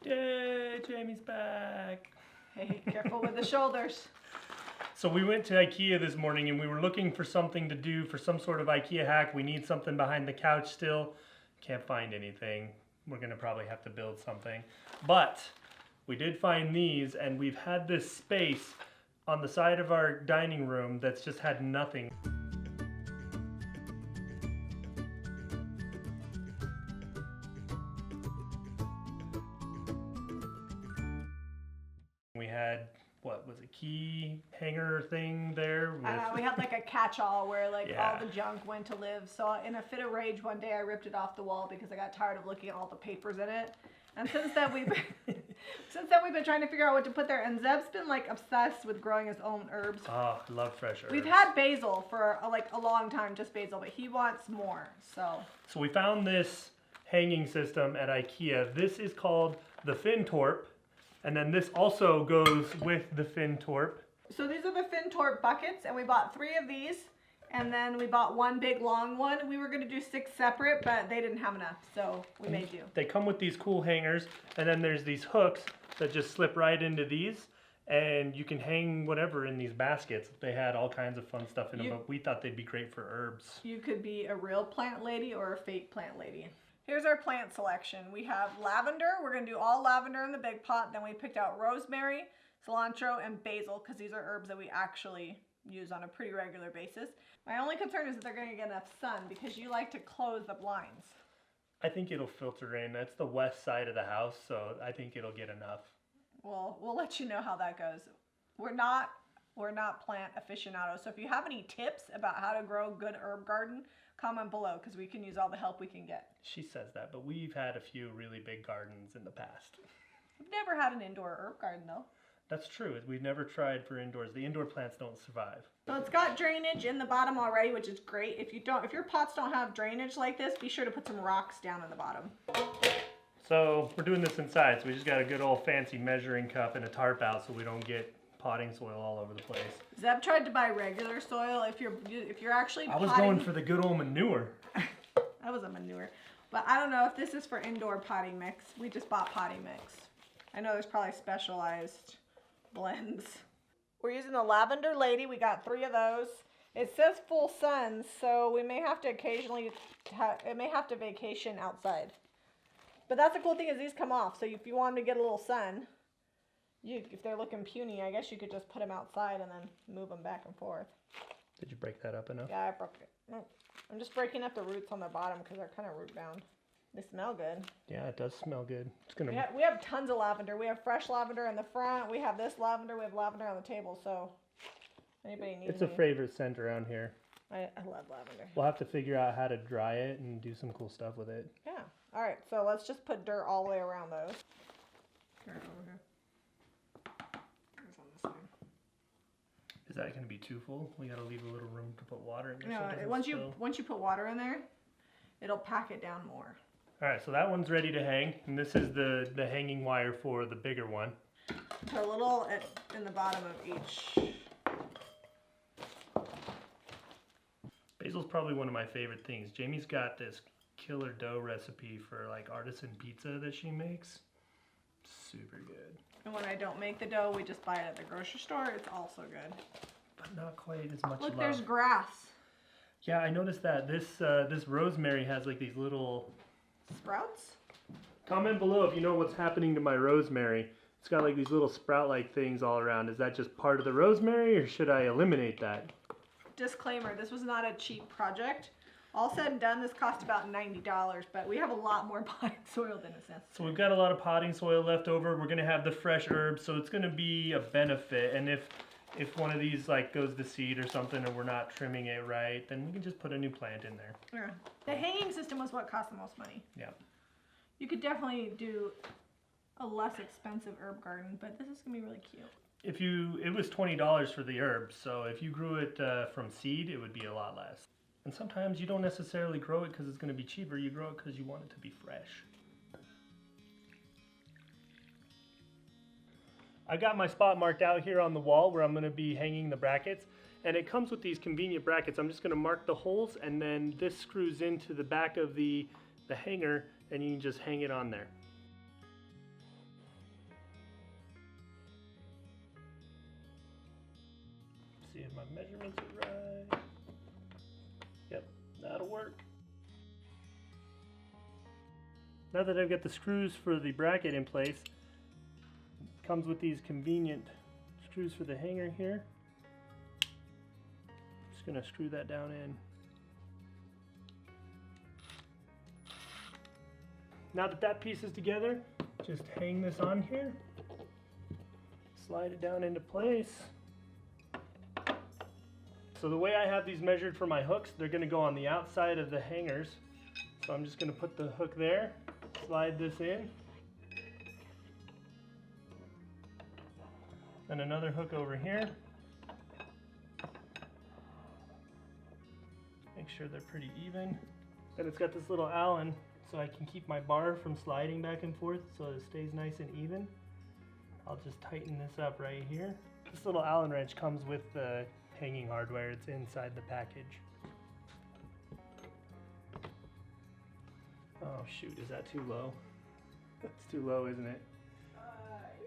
Yay, Jamie's back. Hey, careful with the shoulders. So we went to IKEA this morning and we were looking for something to do for some sort of IKEA hack. We need something behind the couch still. Can't find anything. We're gonna probably have to build something. But we did find these, and we've had this space on the side of our dining room that's just had nothing. We had, what was a key hanger thing there? We had like a catch-all where like Yeah. all the junk went to live. So in a fit of rage one day I ripped it off the wall because I got tired of looking at all the papers in it. And since then we've been trying to figure out what to put there. And Zeb's been like obsessed with growing his own herbs. Oh, I love fresh herbs. We've had basil for like a long time, just basil, but he wants more. So we found this hanging system at IKEA. This is called the Fintorp. And then this also goes with the Fintorp. So these are the Fintorp buckets, and we bought 3 of these, and then we bought one big long one. We were gonna do 6 separate, but they didn't have enough, so we made do. They come with these cool hangers, and then there's these hooks that just slip right into these, and you can hang whatever in these baskets. They had all kinds of fun stuff in them, but we thought they'd be great for herbs. You could be a real plant lady or a fake plant lady. Here's our plant selection. We have lavender. We're going to do all lavender in the big pot. Then we picked out rosemary, cilantro, and basil because these are herbs that we actually use on a pretty regular basis. My only concern is that they're going to get enough sun because you like to close the blinds. I think it'll filter in. That's the west side of the house, so I think it'll get enough. Well, we'll let you know how that goes. We're not plant aficionados, so if you have any tips about how to grow a good herb garden, comment below because we can use all the help we can get. She says that, but we've had a few really big gardens in the past. We've never had an indoor herb garden though. That's true. We've never tried for indoors. The indoor plants don't survive. So it's got drainage in the bottom already, which is great. If your pots don't have drainage like this, be sure to put some rocks down in the bottom. So we're doing this inside, so we just got a good old fancy measuring cup and a tarp out so we don't get potting soil all over the place. Zeb tried to buy regular soil. If you're actually I was going for the good old manure. That was a manure. But I don't know if this is for indoor potting mix. We just bought potting mix. I know there's probably specialized blends. We're using the Lavender Lady. We got 3 of those. It says full sun, so we may have to occasionally, it may have to vacation outside. But that's the cool thing is these come off. So if you want them to get a little sun, if they're looking puny, I guess you could just put them outside and then move them back and forth. Did you break that up enough? Yeah, I broke it. I'm just breaking up the roots on the bottom because they're kind of root bound. They smell good. Yeah, it does smell good. It's gonna. We have tons of lavender. We have fresh lavender in the front. We have this lavender. We have lavender on the table. So anybody needs It's a favorite scent around here. I love lavender. We'll have to figure out how to dry it and do some cool stuff with it. Yeah. All right. So let's just put dirt all the way around those. Here, over here. There's on this side. Is that going to be too full? We got to leave a little room to put water in there. No, so once you put water in there, it'll pack it down more. All right, so that one's ready to hang, and this is the hanging wire for the bigger one. Put a little in the bottom of each. Basil's probably one of my favorite things. Jamie's got this killer dough recipe for like artisan pizza that she makes. Super good. And when I don't make the dough, we just buy it at the grocery store. It's also good. But not quite as much Look, love. there's grass. Yeah, I noticed that. This rosemary has like these little... Sprouts? Comment below if you know what's happening to my rosemary. It's got like these little sprout-like things all around. Is that just part of the rosemary or should I eliminate that? Disclaimer, this was not a cheap project. All said and done, this cost about $90, but we have a lot more potting soil than it's necessary. So we've got a lot of potting soil left over. We're gonna have the fresh herbs, so it's gonna be a benefit. And if one of these like goes to seed or something, or we're not trimming it right, then we can just put a new plant in there. Yeah. The hanging system was what cost the most money. Yeah. You could definitely do a less expensive herb garden, but this is gonna be really cute. It was $20 for the herbs, so if you grew it from seed, it would be a lot less. And sometimes you don't necessarily grow it because it's going to be cheaper. You grow it because you want it to be fresh. I got my spot marked out here on the wall where I'm going to be hanging the brackets. And it comes with these convenient brackets. I'm just going to mark the holes, and then this screws into the back of the hanger, and you can just hang it on there. if my measurements are right. Yep, that'll work. Now that I've got the screws for the bracket in place, it comes with these convenient screws for the hanger here. Just gonna screw that down in. Now that that piece is together, just hang this on here, slide it down into place. So the way I have these measured for my hooks, they're gonna go on the outside of the hangers. So I'm just gonna put the hook there, slide this in, and another hook over here. Make sure they're pretty even. Then it's got this little Allen so I can keep my bar from sliding back and forth so it stays nice and even. I'll just tighten this up right here. This little Allen wrench comes with the hanging hardware. It's inside the package. Oh shoot, is that too low? That's too low, isn't it?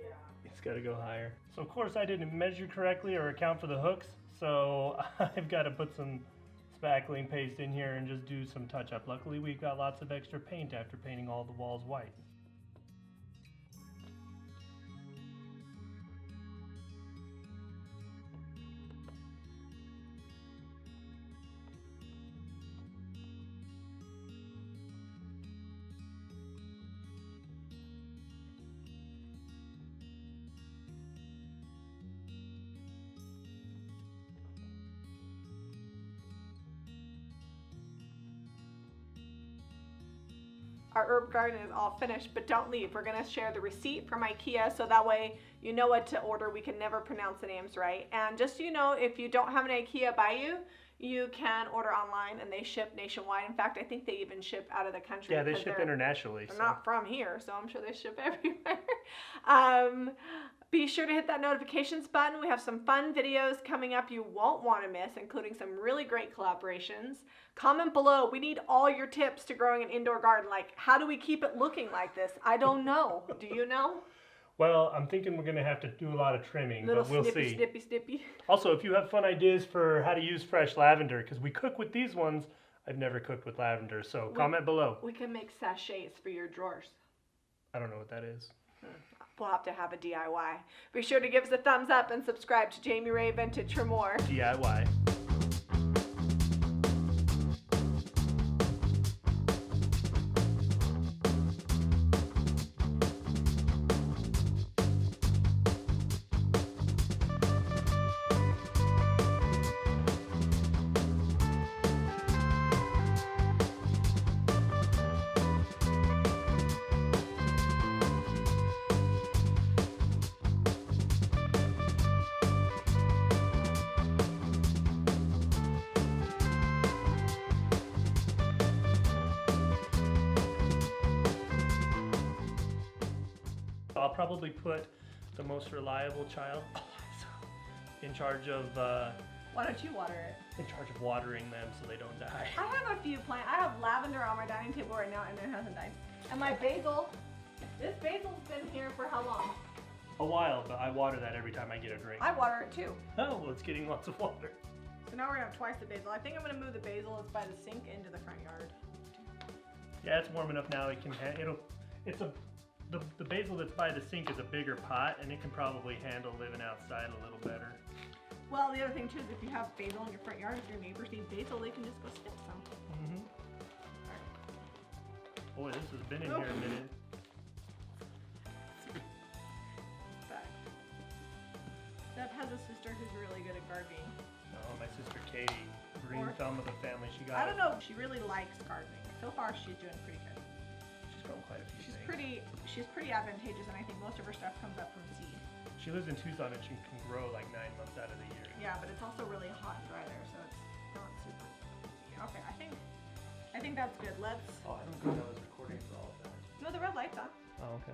Yeah. It's got to go higher. So of course I didn't measure correctly or account for the hooks, so I've got to put some spackling paste in here and just do some touch up. Luckily we've got lots of extra paint after painting all the walls white. Our herb garden is all finished, but don't leave. We're gonna share the receipt from IKEA so that way you know what to order. We can never pronounce the names right. And just so you know, if you don't have an IKEA by you, you can order online and they ship nationwide. In fact, I think they even ship out of the country. Yeah, they ship internationally. They're not from here, so I'm sure they ship everywhere. Be sure to hit that notifications button. We have some fun videos coming up you won't want to miss, including some really great collaborations. Comment below. We need all your tips to growing an indoor garden. Like, how do we keep it looking like this? I don't know. Do you know? Well, I'm thinking we're going to have to do a lot of trimming, but we'll see. Snippy, snippy. Also, if you have fun ideas for how to use fresh lavender, because we cook with these ones, I've never cooked with lavender, so comment below. We can make sachets for your drawers. I don't know what that is. We'll have to have a DIY. Be sure to give us a thumbs up and subscribe to Jami Ray Vintage for more. DIY. I'll probably put the most reliable child in charge of Why don't you water it? watering them so they don't die. I have a few plants. I have lavender on my dining table right now and it hasn't died. And my basil, this basil's been here for how long? A while, but I water that every time I get a drink. I water it too. Oh, well, it's getting lots of water. So now we're gonna have twice the basil. I think I'm gonna move the basil that's by the sink into the front yard. Yeah, it's warm enough now. It can the basil that's by the sink is a bigger pot, and it can probably handle living outside a little better. Well, the other thing too is if you have basil in your front yard, if your neighbors need basil, they can just go snip some. Mm-hmm. Boy, this has been in here a minute. Deb has a sister who's really good at gardening. Oh, my sister Katie, green thumb of the family. She got. I don't know. She really likes gardening. So far, she's doing pretty good. She's grown quite a few things. She's pretty advantageous, and I think most of her stuff comes up from seed. She lives in Tucson, and she can grow like 9 months out of the year. Yeah, but it's also really hot and dry there, so it's not super easy. Okay, I think that's good. Let's. Oh, I don't think I was recording for all of that. No, the red light's on. Oh, okay.